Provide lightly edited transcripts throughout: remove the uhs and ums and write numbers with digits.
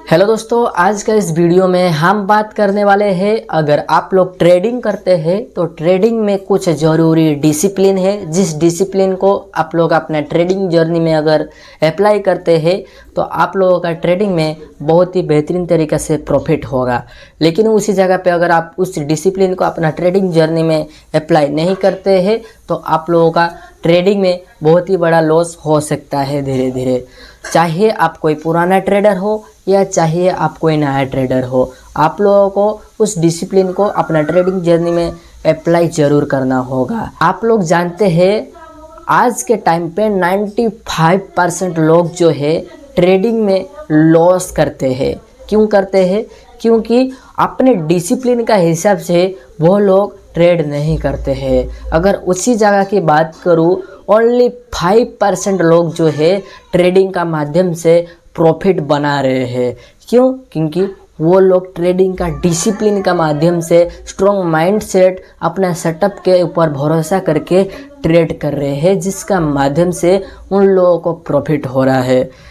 Hello दोस्तों, आज का इस वीडियो में हम बात करने वाले हैं अगर आप लोग ट्रेडिंग करते हैं तो ट्रेडिंग में कुछ ज़रूरी डिसिप्लिन है। जिस डिसिप्लिन को आप लोग अपना ट्रेडिंग जर्नी में अगर अप्लाई करते हैं तो आप लोगों का ट्रेडिंग में बहुत ही बेहतरीन तरीके से प्रॉफिट होगा। लेकिन उसी जगह पे अगर आप उस डिसिप्लिन को अपना ट्रेडिंग जर्नी में अप्लाई नहीं करते हैं तो आप लोगों का ट्रेडिंग में बहुत ही बड़ा लॉस हो सकता है धीरे धीरे। चाहे आप कोई पुराना ट्रेडर हो या चाहे आप कोई नया ट्रेडर हो, आप लोगों को उस डिसिप्लिन को अपना ट्रेडिंग जर्नी में अप्लाई ज़रूर करना होगा। आप लोग जानते हैं आज के टाइम पे 95% लोग जो है ट्रेडिंग में लॉस करते हैं। क्यों करते हैं? क्योंकि अपने डिसिप्लिन का हिसाब से वो लोग ट्रेड नहीं करते हैं। अगर उसी जगह की बात करूँ, ओनली 5% लोग जो है ट्रेडिंग का माध्यम से प्रॉफिट बना रहे हैं। क्यों? क्योंकि वो लोग ट्रेडिंग का डिसिप्लिन का माध्यम से स्ट्रॉन्ग माइंडसेट अपना सेटअप के ऊपर भरोसा करके ट्रेड कर रहे हैं, जिसका माध्यम से उन लोगों को प्रॉफिट हो रहा है।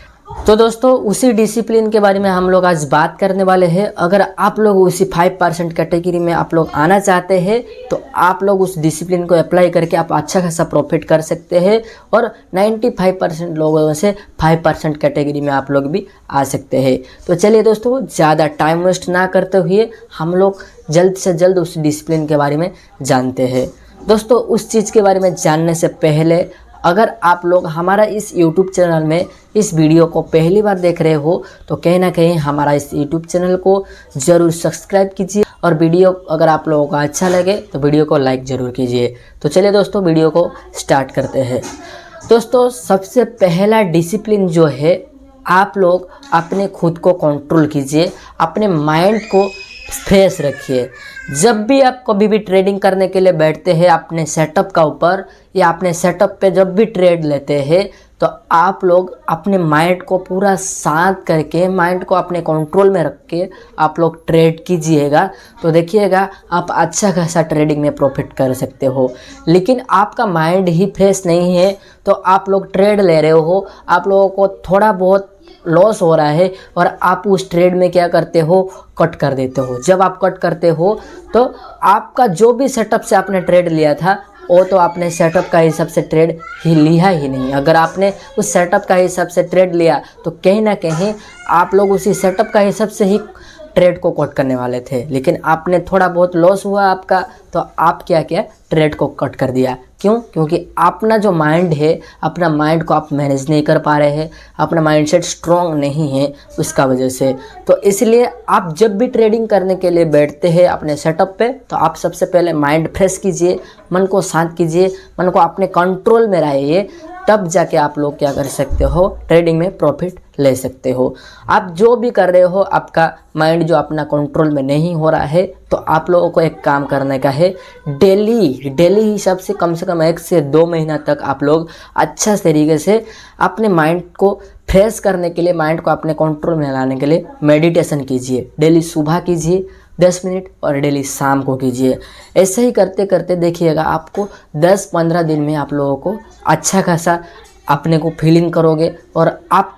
तो दोस्तों, उसी डिसिप्लिन के बारे में हम लोग आज बात करने वाले हैं। अगर आप लोग उसी 5% कैटेगरी में आप लोग आना चाहते हैं तो आप लोग उस डिसिप्लिन को अप्लाई करके आप अच्छा खासा प्रॉफिट कर सकते हैं और 95% लोगों से 5% कैटेगरी में आप लोग भी आ सकते हैं। तो चलिए दोस्तों, ज़्यादा टाइम वेस्ट ना करते हुए हम लोग जल्द से जल्द उस डिसिप्लिन के बारे में जानते हैं। दोस्तों, उस चीज़ के बारे में जानने से पहले अगर आप लोग हमारा इस YouTube चैनल में इस वीडियो को पहली बार देख रहे हो तो कहीं ना कहीं हमारा इस YouTube चैनल को ज़रूर सब्सक्राइब कीजिए और वीडियो अगर आप लोगों को अच्छा लगे तो वीडियो को लाइक ज़रूर कीजिए। तो चलिए दोस्तों, वीडियो को स्टार्ट करते हैं। दोस्तों, सबसे पहला डिसिप्लिन जो है, आप लोग अपने खुद को कंट्रोल कीजिए, अपने माइंड को फ्रेश रखिए। जब भी आप कभी भी ट्रेडिंग करने के लिए बैठते हैं अपने सेटअप का ऊपर या अपने सेटअप पे जब भी ट्रेड लेते हैं तो आप लोग अपने माइंड को पूरा शांत करके, माइंड को अपने कंट्रोल में रख के आप लोग ट्रेड कीजिएगा तो देखिएगा आप अच्छा खासा ट्रेडिंग में प्रॉफिट कर सकते हो। लेकिन आपका माइंड ही फ्रेश नहीं है तो आप लोग ट्रेड ले रहे हो, आप लोगों को थोड़ा बहुत लॉस हो रहा है और आप उस ट्रेड में क्या करते हो, कट कर देते हो। जब आप कट करते हो तो आपका जो भी सेटअप से आपने ट्रेड लिया था वो तो आपने सेटअप का हिसाब से ट्रेड ही लिया ही नहीं। अगर आपने उस सेटअप का हिसाब से ट्रेड लिया तो कहीं ना कहीं आप लोग उसी सेटअप का हिसाब से ही ट्रेड को कट करने वाले थे। लेकिन आपने थोड़ा बहुत लॉस हुआ आपका तो आप क्या किया, ट्रेड को कट कर दिया। क्यों? क्योंकि अपना जो माइंड है, अपना माइंड को आप मैनेज नहीं कर पा रहे हैं, अपना माइंडसेट स्ट्रॉन्ग नहीं है उसका वजह से। तो इसलिए आप जब भी ट्रेडिंग करने के लिए बैठते हैं अपने सेटअप पे तो आप सबसे पहले माइंड फ्रेश कीजिए, मन को शांत कीजिए, मन को अपने कंट्रोल में रहिए, तब जाके आप लोग क्या कर सकते हो, ट्रेडिंग में प्रॉफिट ले सकते हो। आप जो भी कर रहे हो आपका माइंड जो अपना कंट्रोल में नहीं हो रहा है तो आप लोगों को एक काम करने का है, डेली हिसाब से कम 1 से 2 महीना तक आप लोग अच्छा तरीके से अपने माइंड को फ्रेश करने के लिए, माइंड को अपने कंट्रोल में लाने के लिए मेडिटेशन कीजिए। डेली सुबह कीजिए 10 मिनट और डेली शाम को कीजिए। ऐसे ही करते करते देखिएगा आपको 10-15 दिन में आप लोगों को अच्छा खासा अपने को फीलिंग करोगे और आप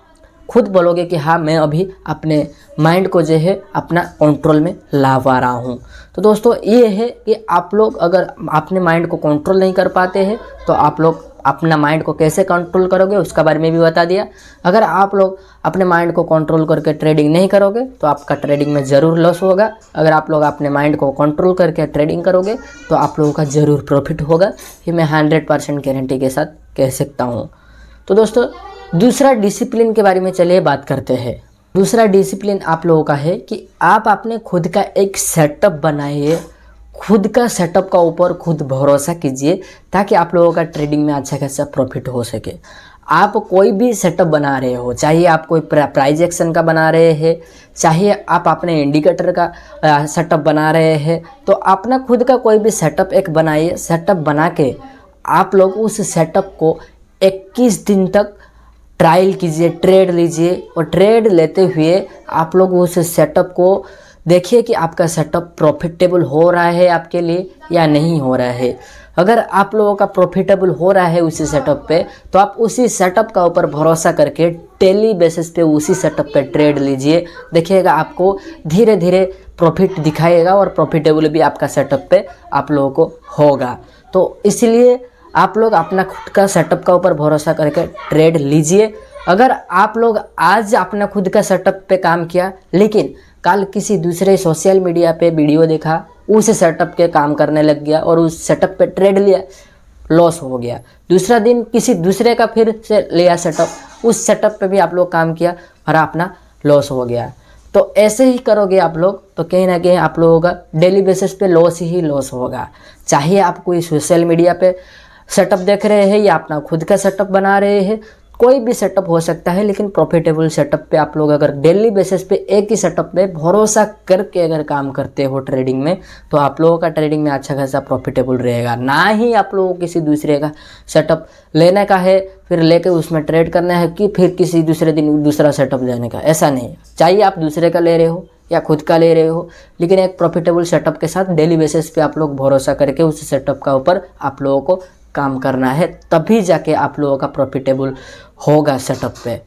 खुद बोलोगे कि हाँ, मैं अभी अपने माइंड को जो है अपना कंट्रोल में ला पा रहा हूँ। तो दोस्तों, ये है कि आप लोग अगर अपने माइंड को कंट्रोल नहीं कर पाते हैं तो आप लोग अपना माइंड को कैसे कंट्रोल करोगे उसका बारे में भी बता दिया। अगर आप लोग अपने माइंड को कंट्रोल करके ट्रेडिंग नहीं करोगे तो आपका ट्रेडिंग में ज़रूर लॉस होगा। अगर आप लोग अपने माइंड को कंट्रोल करके ट्रेडिंग करोगे तो आप लोगों का ज़रूर प्रॉफिट होगा। ये मैं 100% गारंटी के साथ कह सकता हूँ। तो दोस्तों, दूसरा डिसिप्लिन के बारे में चलिए बात करते हैं। दूसरा डिसिप्लिन आप लोगों का है कि आप अपने खुद का एक सेटअप बनाइए, खुद का सेटअप का ऊपर खुद भरोसा कीजिए ताकि आप लोगों का ट्रेडिंग में अच्छा खासा प्रॉफिट हो सके। आप कोई भी सेटअप बना रहे हो, चाहे आप कोई प्राइस एक्शन का बना रहे हैं, चाहे आप अपने इंडिकेटर का सेटअप बना रहे हैं, तो अपना खुद का कोई भी सेटअप एक बनाइए। सेटअप बना के आप लोग उस सेटअप को 21 दिन तक ट्रायल कीजिए, ट्रेड लीजिए और ट्रेड लेते हुए आप लोग उस सेटअप को देखिए कि आपका सेटअप प्रॉफिटेबल हो रहा है आपके लिए या नहीं हो रहा है। अगर आप लोगों का प्रॉफिटेबल हो रहा है उसी सेटअप पे तो आप उसी सेटअप का ऊपर भरोसा करके डेली बेसिस पे उसी सेटअप पे ट्रेड लीजिए, देखिएगा आपको धीरे धीरे प्रॉफिट दिखाएगा और प्रॉफिटेबल भी आपका सेटअप पे आप लोगों को होगा। तो इसलिए आप लोग अपना खुद का सेटअप का ऊपर भरोसा करके ट्रेड लीजिए। अगर आप लोग आज अपना खुद का सेटअप पे काम किया लेकिन कल किसी दूसरे सोशल मीडिया पे वीडियो देखा, उस सेटअप के काम करने लग गया और उस सेटअप पे ट्रेड लिया, लॉस हो गया। दूसरा दिन किसी दूसरे का फिर से लिया सेटअप, उस सेटअप पे भी आप लोग काम किया और अपना लॉस हो गया। तो ऐसे ही करोगे आप लोग तो कहीं ना कहीं आप लोगों का डेली बेसिस पे लॉस ही लॉस होगा। चाहे आप कोई सोशल मीडिया पे सेटअप देख रहे हैं या अपना खुद का सेटअप बना रहे हैं, कोई भी सेटअप हो सकता है, लेकिन प्रॉफिटेबल सेटअप पे आप लोग अगर डेली बेसिस पे एक ही सेटअप पे भरोसा करके अगर काम करते हो ट्रेडिंग में, तो आप लोगों का ट्रेडिंग में अच्छा खासा प्रॉफिटेबल रहेगा। ना ही आप लोगों को किसी दूसरे का सेटअप लेने का है फिर लेके उसमें ट्रेड करना है कि फिर किसी दूसरे दिन दूसरा सेटअप लेने का, ऐसा नहीं। चाहिए आप दूसरे का ले रहे हो या खुद का ले रहे हो, लेकिन एक प्रॉफिटेबल सेटअप के साथ डेली बेसिस पे आप लोग भरोसा करके उस सेटअप का ऊपर आप लोगों को काम करना है, तभी जाके आप लोगों का प्रॉफिटेबल होगा सेटअप पे।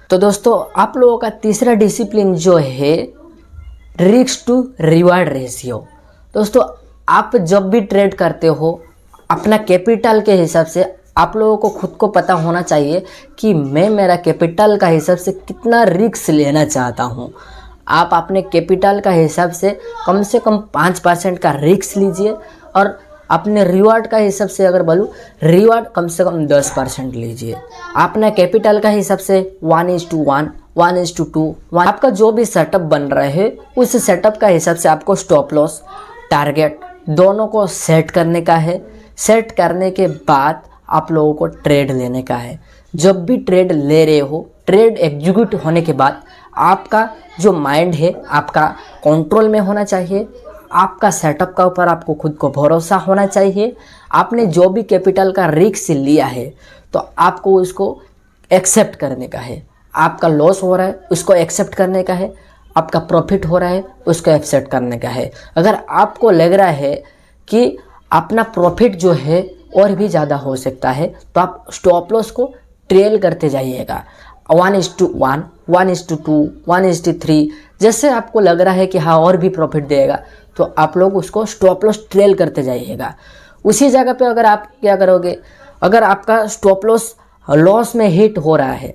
तो दोस्तों आप लोगों का तीसरा डिसिप्लिन जो है रिस्क टू रिवार्ड रेशियो। दोस्तों आप जब भी ट्रेड करते हो अपना कैपिटल के हिसाब से आप लोगों को खुद को पता होना चाहिए कि मैं मेरा कैपिटल का हिसाब से कितना रिस्क लेना चाहता हूँ। आप अपने कैपिटल का हिसाब से कम 5% का रिस्क लीजिए और अपने रिवार्ड का हिसाब से अगर बोलूँ रिवार्ड कम से कम 10% लीजिए। अपना कैपिटल का हिसाब से 1:1, 1:2, आपका जो भी सेटअप बन रहा है उस सेटअप का हिसाब से आपको स्टॉप लॉस टारगेट दोनों को सेट करने का है। सेट करने के बाद आप लोगों को ट्रेड लेने का है। जब भी ट्रेड ले रहे हो, ट्रेड एग्जीक्यूट होने के बाद आपका जो माइंड है आपका कंट्रोल में होना चाहिए। आपका सेटअप का ऊपर आपको खुद को भरोसा होना चाहिए। आपने जो भी कैपिटल का रिस्क लिया है तो आपको उसको एक्सेप्ट करने का है। आपका लॉस हो रहा है उसको एक्सेप्ट करने का है, आपका प्रॉफिट हो रहा है उसको एक्सेप्ट करने का है। अगर आपको लग रहा है कि अपना प्रॉफिट जो है और भी ज़्यादा हो सकता है तो आप स्टॉप लॉस को ट्रेल करते जाइएगा 1:1, 1:2, 1:3। जैसे आपको लग रहा है कि हाँ और भी प्रॉफिट देगा तो आप लोग उसको स्टॉप लॉस ट्रेल करते जाइएगा। उसी जगह पे अगर आप क्या करोगे, अगर आपका स्टॉप लॉस में हिट हो रहा है,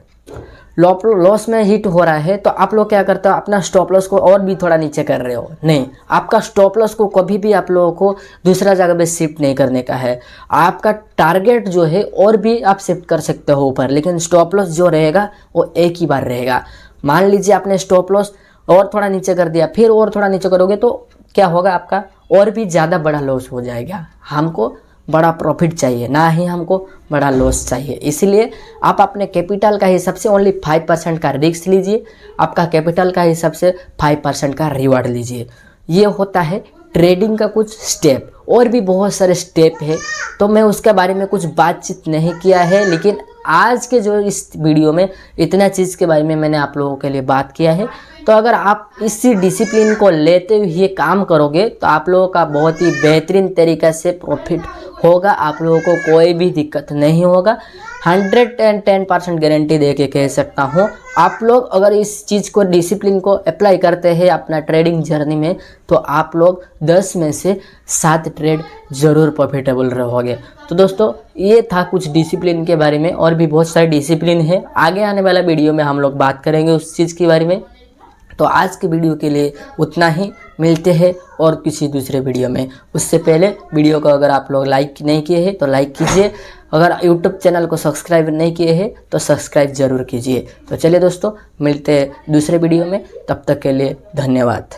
लॉस में हिट हो रहा है तो आप लोग क्या करते हो अपना स्टॉप लॉस को और भी थोड़ा नीचे कर रहे हो। नहीं, आपका स्टॉप लॉस को कभी भी आप लोगों को दूसरा जगह पे शिफ्ट नहीं करने का है। आपका टारगेट जो है और भी आप शिफ्ट कर सकते हो ऊपर, लेकिन स्टॉप लॉस जो रहेगा वो एक ही बार रहेगा। मान लीजिए आपने स्टॉप लॉस और थोड़ा नीचे कर दिया, फिर और थोड़ा नीचे करोगे तो क्या होगा, आपका और भी ज़्यादा बड़ा लॉस हो जाएगा। हमको बड़ा प्रॉफिट चाहिए, ना ही हमको बड़ा लॉस चाहिए। इसलिए आप अपने कैपिटल का हिसाब से ओनली 5% का रिस्क लीजिए, आपका कैपिटल का हिसाब से 5% का रिवार्ड लीजिए। ये होता है ट्रेडिंग का कुछ स्टेप। और भी बहुत सारे स्टेप है तो मैं उसके बारे में कुछ बातचीत नहीं किया है, लेकिन आज के जो इस वीडियो में इतना चीज़ के बारे में मैंने आप लोगों के लिए बात किया है। तो अगर आप इसी डिसिप्लिन को लेते हुए काम करोगे तो आप लोगों का बहुत ही बेहतरीन तरीक़े से प्रॉफिट होगा। आप लोगों को कोई भी दिक्कत नहीं होगा। 110% गारंटी दे के कह सकता हूँ। आप लोग अगर इस चीज़ को डिसिप्लिन को अप्लाई करते हैं अपना ट्रेडिंग जर्नी में तो आप लोग 10 में से 7 ट्रेड ज़रूर प्रॉफिटेबल रहोगे। तो दोस्तों ये था कुछ डिसिप्लिन के बारे में, और भी बहुत सारे डिसिप्लिन है। आगे आने वाला वीडियो में हम लोग बात करेंगे उस चीज़ के बारे में। तो आज के वीडियो के लिए उतना ही, मिलते हैं और किसी दूसरे वीडियो में। उससे पहले वीडियो को अगर आप लोग लाइक नहीं किए हैं तो लाइक कीजिए, अगर यूट्यूब चैनल को सब्सक्राइब नहीं किए हैं तो सब्सक्राइब ज़रूर कीजिए। तो चलिए दोस्तों मिलते हैं दूसरे वीडियो में, तब तक के लिए धन्यवाद।